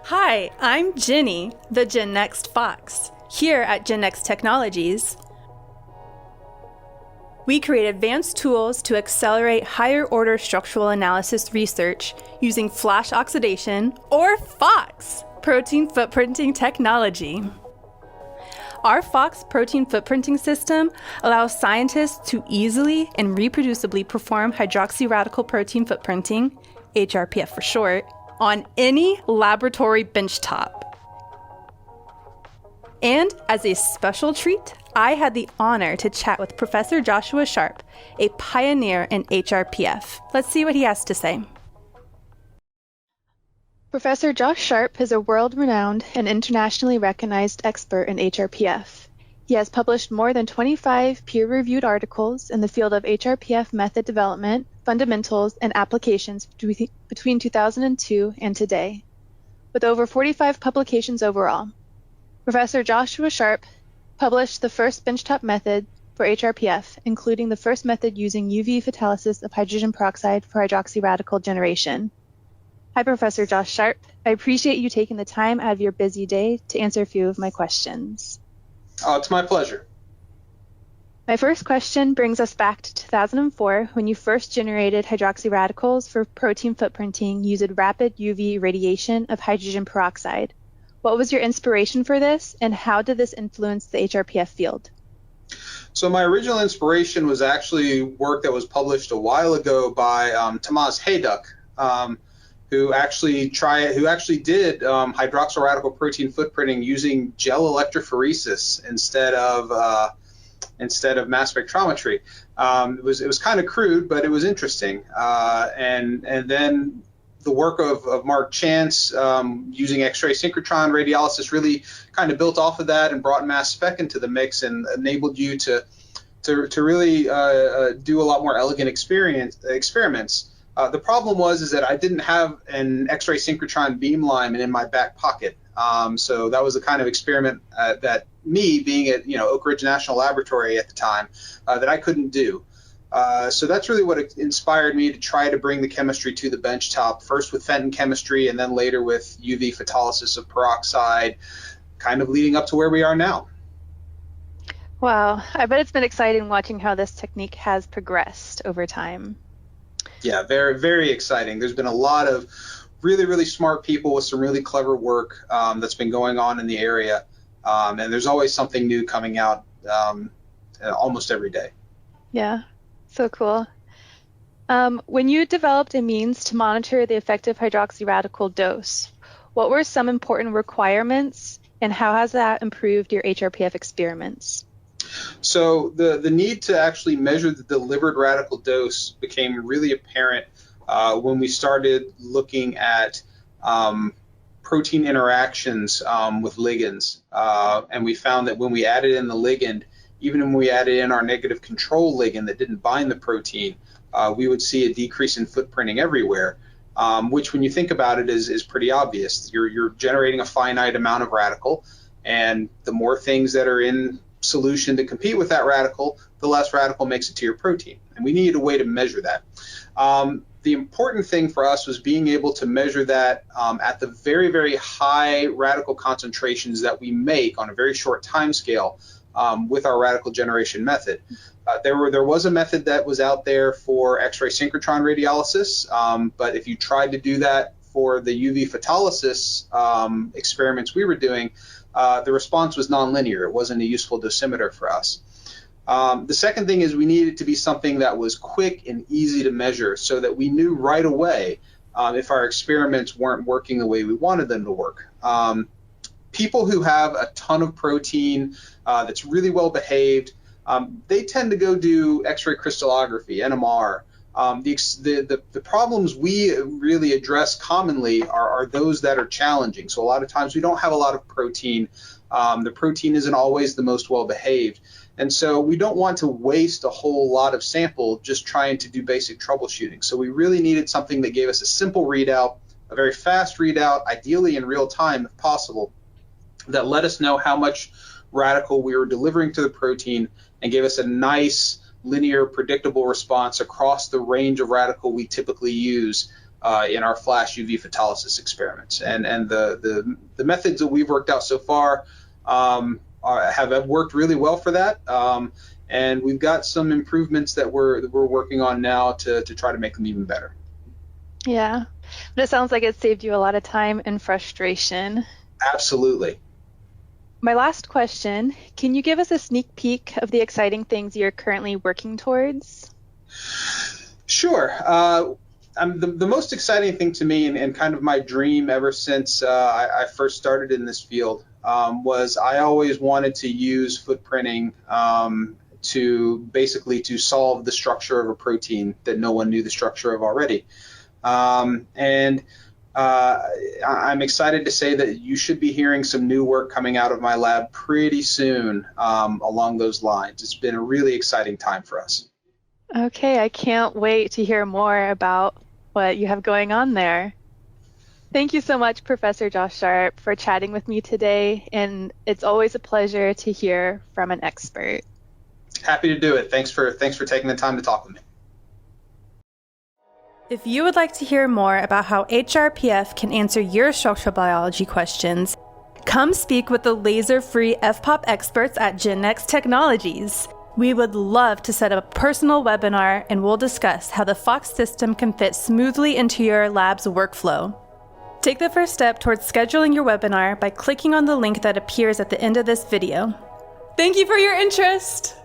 Hi, I'm Genny, the GenNext Fox. Here at GenNext Technologies, we create advanced tools to accelerate higher-order structural analysis research using flash oxidation, or FOX, protein footprinting technology. Our FOX protein footprinting system allows scientists to easily and reproducibly perform hydroxyradical protein footprinting, HRPF for short, on any laboratory benchtop. And as a special treat, I had the honor to chat with Professor Joshua Sharp, a pioneer in HRPF. Let's see what he has to say. Professor Josh Sharp is a world-renowned and internationally recognized expert in HRPF. He has published more than 25 peer-reviewed articles in the field of HRPF method development, fundamentals, and applications between 2002 and today, with over 45 publications overall. Professor Joshua Sharp published the first benchtop method for HRPF, including the first method using UV photolysis of hydrogen peroxide for hydroxyradical generation. Hi, Professor Josh Sharp. I appreciate you taking the time out of your busy day to answer a few of my questions. Oh, it's my pleasure. My first question brings us back to 2004 when you first generated hydroxyradicals for protein footprinting using rapid UV radiation of hydrogen peroxide. What was your inspiration for this, and how did this influence the HRPF field? So my original inspiration was actually work that was published a while ago by Tomas Hayduk, who actually did hydroxyradical protein footprinting using gel electrophoresis instead of mass spectrometry. It was kind of crude, but it was interesting. And then the work of Mark Chance using X-ray synchrotron radiolysis really kind of built off of that and brought mass spec into the mix and enabled you to really do a lot more elegant experiments. The problem was that I didn't have an X-ray synchrotron beamline in my back pocket. So that was the kind of experiment that me, being at Oak Ridge National Laboratory at the time, that I couldn't do. So that's really what inspired me to try to bring the chemistry to the benchtop, first with Fenton chemistry and then later with UV photolysis of peroxide, kind of leading up to where we are now. Wow, I bet it's been exciting watching how this technique has progressed over time. Yeah, very, very exciting. There's been a lot of really, really smart people with some really clever work that's been going on in the area. And there's always something new coming out almost every day. Yeah, so cool. When you developed a means to monitor the effective hydroxyradical dose, what were some important requirements, and how has that improved your HRPF experiments? So the need to actually measure the delivered radical dose became really apparent when we started looking at protein interactions with ligands. And we found that when we added in the ligand, even when we added in our negative control ligand that didn't bind the protein, we would see a decrease in footprinting everywhere, which when you think about it is pretty obvious. You're generating a finite amount of radical, and the more things that are in solution to compete with that radical, the less radical makes it to your protein. And we needed a way to measure that. The important thing for us was being able to measure that at the very, very high radical concentrations that we make on a very short time scale with our radical generation method. There was a method that was out there for X-ray synchrotron radiolysis, but if you tried to do that for the UV photolysis experiments we were doing, the response was nonlinear. It wasn't a useful dosimeter for us. The second thing is we needed to be something that was quick and easy to measure so that we knew right away if our experiments weren't working the way we wanted them to work. People who have a ton of protein that's really well behaved, they tend to go do X-ray crystallography, NMR. The problems we really address commonly are those that are challenging. So a lot of times we don't have a lot of protein. The protein isn't always the most well behaved. And so we don't want to waste a whole lot of sample just trying to do basic troubleshooting. So we really needed something that gave us a simple readout, a very fast readout, ideally in real time if possible, that let us know how much radical we were delivering to the protein and gave us a nice linear, predictable response across the range of radical we typically use in our flash UV photolysis experiments. And the methods that we've worked out so far have worked really well for that. And we've got some improvements that we're working on now to try to make them even better. Yeah, but it sounds like it saved you a lot of time and frustration. Absolutely. My last question, can you give us a sneak peek of the exciting things you're currently working towards? Sure. The most exciting thing to me, and kind of my dream ever since I first started in this field, was I always wanted to use footprinting to solve the structure of a protein that no one knew the structure of already. I'm excited to say that you should be hearing some new work coming out of my lab pretty soon along those lines. It's been a really exciting time for us. Okay, I can't wait to hear more about what you have going on there. Thank you so much, Professor Josh Sharp, for chatting with me today, and it's always a pleasure to hear from an expert. Happy to do it. Thanks for taking the time to talk with me. If you would like to hear more about how HRPF can answer your structural biology questions, come speak with the laser-free FPOP experts at GenNext Technologies. We would love to set up a personal webinar, and we'll discuss how the FOX system can fit smoothly into your lab's workflow. Take the first step towards scheduling your webinar by clicking on the link that appears at the end of this video. Thank you for your interest!